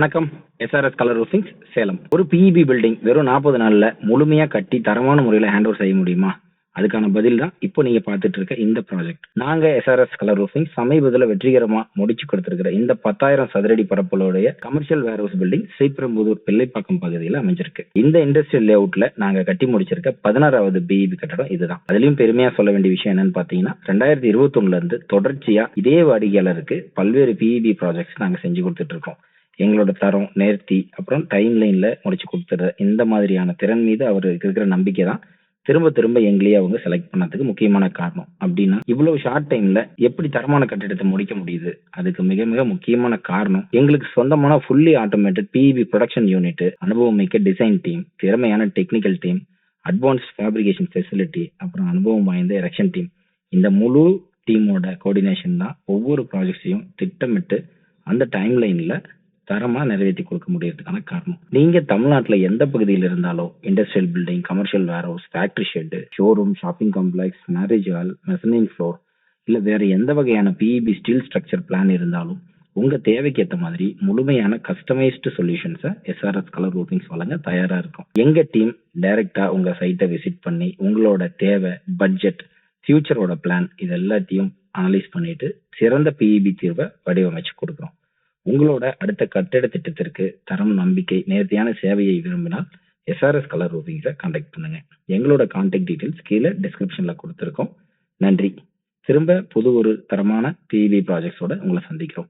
வணக்கம். SRS colour roofings Salem. ஒரு PEB building வெறும் 40 நாள்ல முழுமையா கட்டி தரமான முறையில ஹேண்ட் ஓவர் செய்ய முடியுமா? அதுக்கான பதில் தான் இப்போ நீங்க பார்த்துட்டு இருக்க இந்த ப்ராஜெக்ட். நாங்க எஸ்ஆர்எஸ் கலர் ரூஃபிங் சமீபத்தில் வெற்றிகரமா முடிச்சு கொடுத்திருக்கிற இந்த 10,000 சதுரடி பரப்பளவுடைய கமர்ஷியல் வேர் ஹவுஸ் பில்டிங் ஸ்ரீபெரும்புதூர் பிள்ளைப்பாக்கம் பகுதியில் அமைஞ்சிருக்கு. இந்த இண்டஸ்ட்ரியல் லேஅவுட்ல நாங்க கட்டி முடிச்சிருக்க 16வது பிஇபி கட்டடம் இதுதான். அதுலயும் பெருமையா சொல்ல வேண்டிய விஷயம் என்னன்னு பாத்தீங்கன்னா 2021ல இருந்து தொடர்ச்சியா இதே வாடிக்கையாளருக்கு பல்வேறு பிஇபி ப்ராஜெக்ட்ஸ் நாங்க செஞ்சு கொடுத்துட்டு இருக்கோம். எங்களோட தரம், நேர்த்தி, அப்புறம் டைம் லைன்ல முடிச்சு கொடுத்துற இந்த மாதிரியான திறன் மீது அவருக்கு இருக்கிற நம்பிக்கை தான் திரும்ப திரும்ப எங்களையே அவங்க செலக்ட் பண்ணதுக்கு முக்கியமான காரணம். அப்படின்னா இவ்வளவு ஷார்ட் டைம்ல எப்படி தரமான கட்டிடத்தை முடிக்க முடியுது? அதுக்கு மிக மிக முக்கியமான காரணம் எங்களுக்கு சொந்தமான fully automated PIB production unit, அனுபவம் மிக்க டிசைன் டீம், திறமையான technical team, advanced fabrication facility, அப்புறம் அனுபவம் வாய்ந்த எரெக்ஷன் டீம். இந்த முழு டீமோட கோஆர்டினேஷன் தான் ஒவ்வொரு ப்ராஜெக்ட்ஸையும் திட்டமிட்டு அந்த டைம் லைன்ல தரமா நிறைவேற்றி கொடுக்க முடியறதுக்கான காரணம். நீங்க தமிழ்நாட்டுல எந்த பகுதியில் இருந்தாலும் industrial building, commercial warehouse, factory shed, showroom, shopping complex, marriage hall, mezzanine floor, இல்ல வேற எந்த வகையான பிஇபி ஸ்டீல் ஸ்ட்ரக்சர் பிளான் இருந்தாலும் உங்க தேவைக்கு ஏற்ற மாதிரி முழுமையான கஸ்டமைஸ்டு சொல்யூஷன்ஸை எஸ்ஆர்எஸ் கலர் ரூஃபிங்ஸ் வழங்க தயாரா இருக்கும். எங்க டீம் டைரக்டா உங்க சைட்டை விசிட் பண்ணி உங்களோட தேவை, பட்ஜெட், ஃபியூச்சரோட பிளான் இது எல்லாத்தையும் அனலைஸ் பண்ணிட்டு சிறந்த பிஇபி தீர்வை வடிவமைச்சு கொடுக்குறோம். உங்களோட அடுத்த கட்டிட திட்டத்திற்கு தரம், நம்பிக்கை, நேர்த்தியான சேவையை விரும்பினால் எஸ்ஆர்எஸ் கலர் ரூஃபிங்ஸை கான்டாக்ட் பண்ணுங்க. எங்களோட கான்டாக்ட் டீடைல்ஸ் கீழே டிஸ்கிரிப்ஷன்ல கொடுத்துருக்கோம். நன்றி. திரும்ப புது ஒரு தரமான பிஇபி ப்ராஜெக்ட்ஸோட உங்களை சந்திக்கிறோம்.